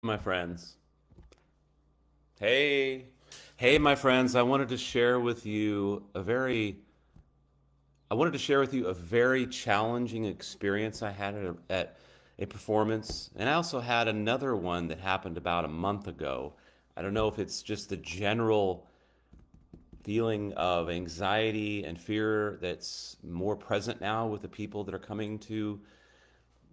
My friends. Hey. Hey, my friends. I wanted to share with you a very challenging experience I had at a performance. And I also had another one that happened about a month ago. I don't know if it's just the general feeling of anxiety and fear that's more present now with the people that are coming to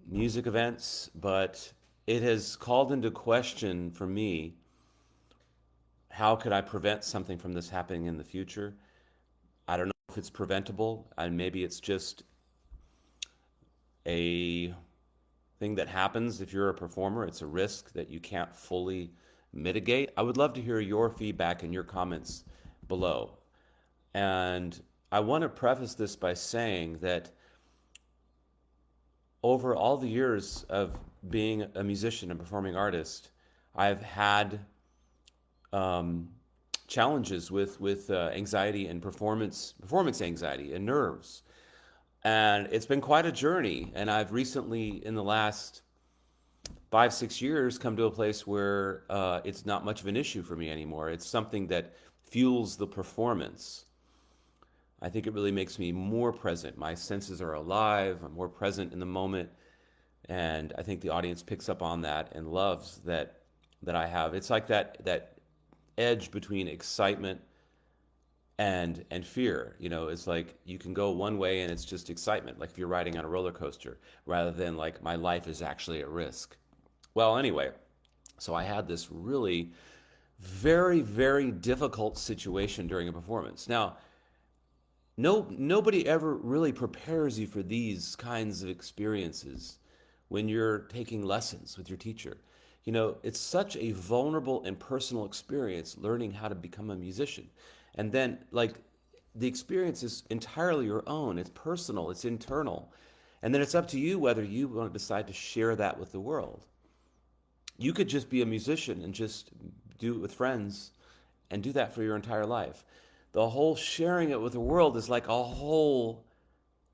music events, but it has called into question for me, how could I prevent something from this happening in the future? I don't know if it's preventable, and maybe it's just a thing that happens if you're a performer. It's a risk that you can't fully mitigate. I would love to hear your feedback and your comments below. And I want to preface this by saying that over all the years of being a musician and performing artist, I've had um, challenges with anxiety and performance anxiety and nerves, and it's been quite a journey. And I've recently, in the last 5 6 years, come to a place where it's not much of an issue for me anymore. It's something that fuels the performance. I think it really makes me more present. My senses are alive. I'm more present in the moment, and I think the audience picks up on that and loves that I have. It's like that edge between excitement and fear. It's like you can go one way and it's just excitement, like if you're riding on a roller coaster, rather than like my life is actually at risk. Well, anyway, so I had this really very, very difficult situation during a performance. Now, nobody ever really prepares you for these kinds of experiences when you're taking lessons with your teacher. It's such a vulnerable and personal experience learning how to become a musician. And then, like, the experience is entirely your own. It's personal, it's internal. And then it's up to you whether you want to decide to share that with the world. You could just be a musician and just do it with friends and do that for your entire life. The whole sharing it with the world is like a whole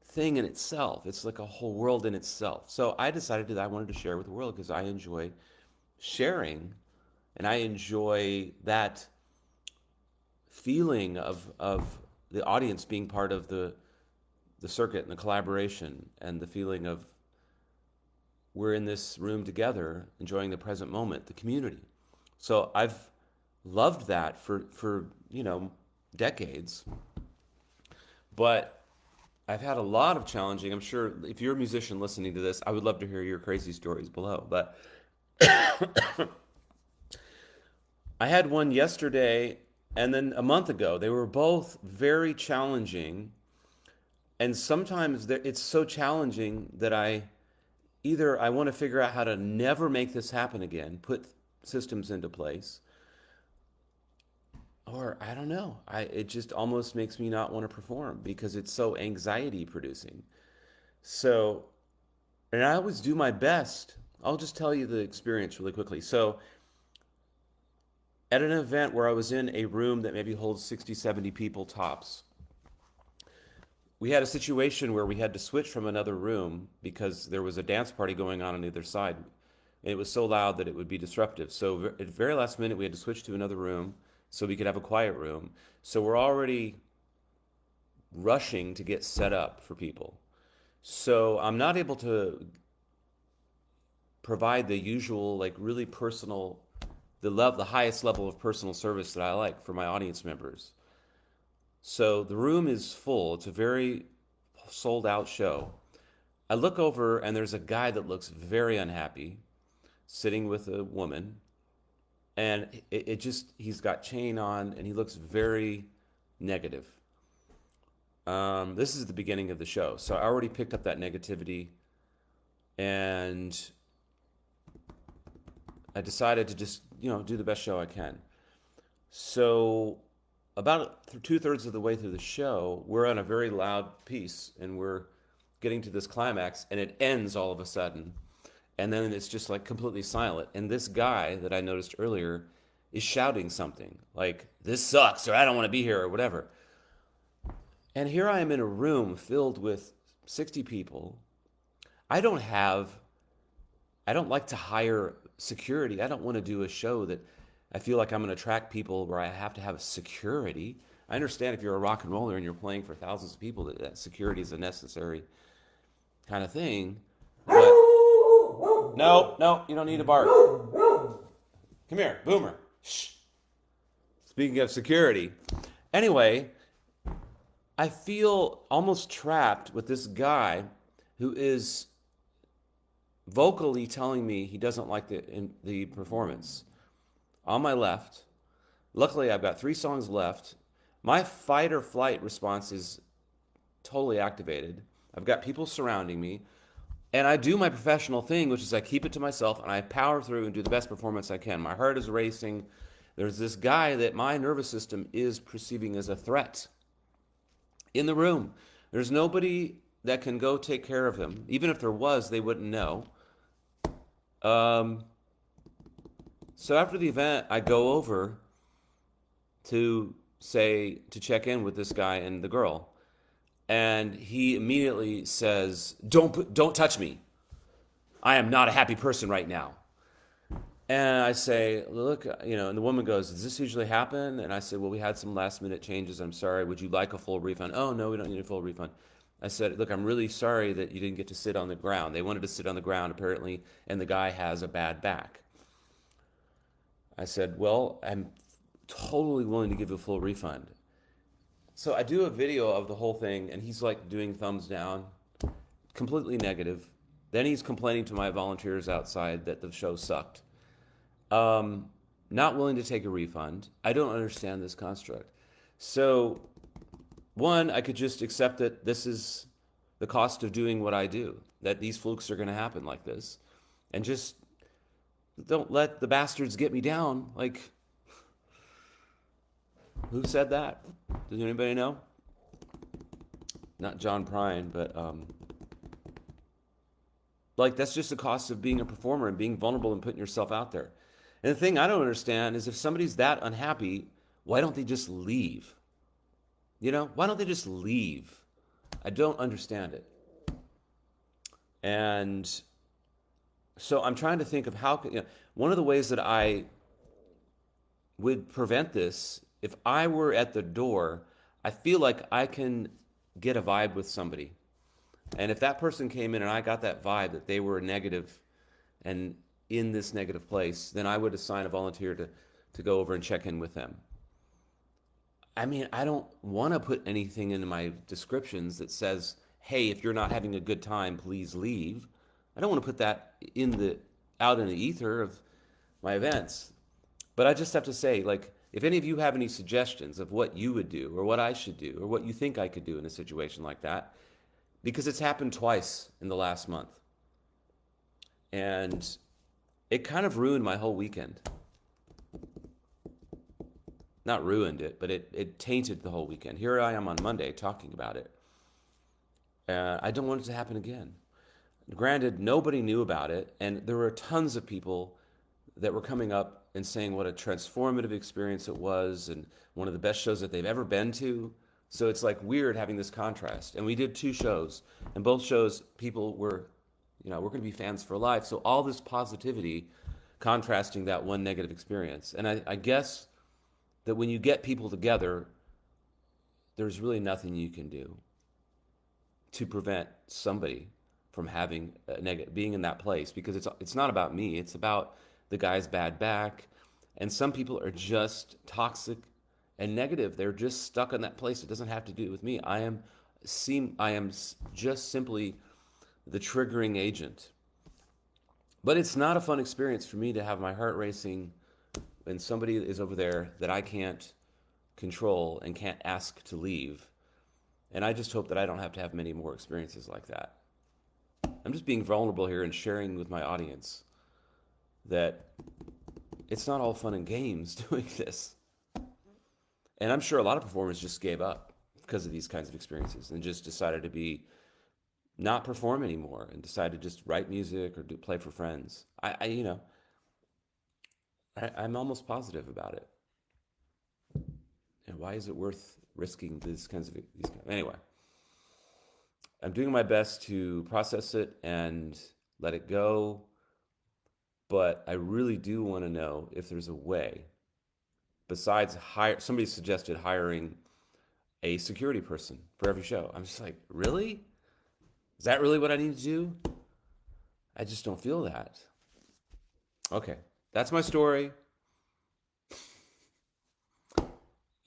thing in itself. It's like a whole world in itself. So I decided that I wanted to share with the world because I enjoy sharing, and I enjoy that feeling of the audience being part of the circuit and the collaboration, and the feeling of we're in this room together enjoying the present moment, the community. So I've loved that for decades, but I've had a lot of challenging. I'm sure if you're a musician listening to this, I would love to hear your crazy stories below. But I had one yesterday and then a month ago. They were both very challenging, and sometimes it's so challenging that either I want to figure out how to never make this happen again, put systems into place, or I don't know. It just almost makes me not want to perform because it's so anxiety producing. So, and I always do my best. I'll just tell you the experience really quickly. So, at an event where I was in a room that maybe holds 60, 70 people tops, we had a situation where we had to switch from another room because there was a dance party going on the other side. And it was so loud that it would be disruptive. So at the very last minute, we had to switch to another room so we could have a quiet room. So we're already rushing to get set up for people. So I'm not able to provide the usual, like, really personal, the highest level of personal service that I like for my audience members. So the room is full. It's a very sold out show. I look over and there's a guy that looks very unhappy sitting with a woman, and it just, he's got chain on and he looks very negative. This is the beginning of the show, so I already picked up that negativity, and I decided to just do the best show I can. So about 2/3 of the way through the show, we're on a very loud piece and we're getting to this climax, and it ends all of a sudden. And then it's just like completely silent. And this guy that I noticed earlier is shouting something like, "This sucks," or "I don't want to be here," or whatever. And here I am in a room filled with 60 people. I don't have, I don't like to hire security. I don't want to do a show that I feel like I'm going to attract people where I have to have security. I understand if you're a rock and roller and you're playing for thousands of people that security is a necessary kind of thing. But no, no, you don't need to bark. Come here, Boomer. Shh. Speaking of security, anyway, I feel almost trapped with this guy who is vocally telling me he doesn't like the performance. On my left, luckily I've got 3 songs left. My fight or flight response is totally activated. I've got people surrounding me, and I do my professional thing, which is I keep it to myself and I power through and do the best performance I can. My heart is racing. There's this guy that my nervous system is perceiving as a threat in the room. There's nobody that can go take care of him. Even if there was, they wouldn't know. So after the event, I go over to check in with this guy and the girl, and he immediately says, "Don't touch me. I am not a happy person right now." And I say, "Look, and the woman goes, "Does this usually happen?" And I said, "Well, we had some last minute changes. I'm sorry. Would you like a full refund?" "Oh, no, we don't need a full refund." I said, "Look, I'm really sorry that you didn't get to sit on the ground." They wanted to sit on the ground, apparently, and the guy has a bad back. I said, "Well, I'm totally willing to give you a full refund." So I do a video of the whole thing, and he's like doing thumbs down, completely negative. Then he's complaining to my volunteers outside that the show sucked. Not willing to take a refund. I don't understand this construct. So, one, I could just accept that this is the cost of doing what I do, that these flukes are going to happen like this, and just don't let the bastards get me down. Like, who said that? Does anybody know? Not John Prine, but like, that's just the cost of being a performer and being vulnerable and putting yourself out there. And the thing I don't understand is if somebody's that unhappy, why don't they just leave? Why don't they just leave? I don't understand it. And so I'm trying to think of how, one of the ways that I would prevent this, if I were at the door, I feel like I can get a vibe with somebody. And if that person came in and I got that vibe that they were negative and in this negative place, then I would assign a volunteer to go over and check in with them. I mean, I don't want to put anything in my descriptions that says, "Hey, if you're not having a good time, please leave." I don't want to put that out in the ether of my events. But I just have to say, like, if any of you have any suggestions of what you would do or what I should do or what you think I could do in a situation like that, because it's happened twice in the last month. And it kind of ruined my whole weekend. Not ruined it, but it tainted the whole weekend. Here I am on Monday talking about it. I don't want it to happen again. Granted, nobody knew about it, and there were tons of people that were coming up and saying what a transformative experience it was and one of the best shows that they've ever been to. So it's like weird having this contrast. And we did 2 shows, and both shows people were, we're going to be fans for life. So all this positivity contrasting that one negative experience. And I guess that when you get people together, there's really nothing you can do to prevent somebody from having being in that place, because it's not about me. It's about the guy's bad back, and some people are just toxic and negative. They're just stuck in that place. It doesn't have to do with me. I am just simply the triggering agent. But it's not a fun experience for me to have my heart racing when somebody is over there that I can't control and can't ask to leave. And I just hope that I don't have to have many more experiences like that. I'm just being vulnerable here and sharing with my audience that it's not all fun and games doing this. And I'm sure a lot of performers just gave up because of these kinds of experiences and just decided to not perform anymore and decided to just write music or play for friends. I'm almost positive about it. And why is it worth risking these kinds? Anyway, I'm doing my best to process it and let it go. but I really do want to know if there's a way besides hire. Somebody suggested hiring a security person for every show. I'm just like, really? Is that really what I need to do? I just don't feel that. Okay, that's my story.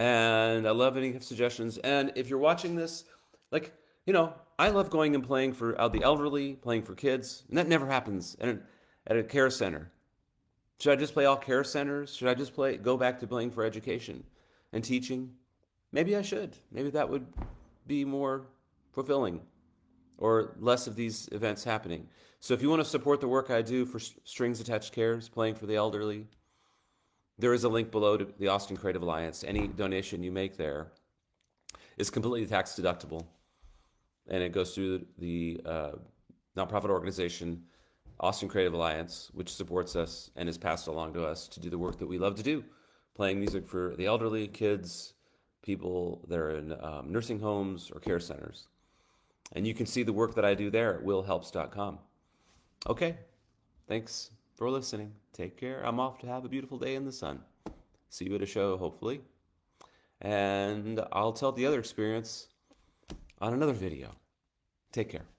And I love any suggestions. And if you're watching this, like, I love going and playing for the elderly, playing for kids, and that never happens at a care center. Should I just play all care centers? Should I just go back to playing for education and teaching? Maybe I should. Maybe that would be more fulfilling or less of these events happening. So if you want to support the work I do for strings attached cares, playing for the elderly, there is a link below to the Austin Creative Alliance. Any donation you make there is completely tax deductible, and it goes through the nonprofit organization Austin Creative Alliance, which supports us and is passed along to us to do the work that we love to do, playing music for the elderly, kids, people that are in nursing homes or care centers. And you can see the work that I do there at willhelps.com. Okay, thanks for listening. Take care. I'm off to have a beautiful day in the sun. See you at a show, hopefully. And I'll tell the other experience on another video. Take care.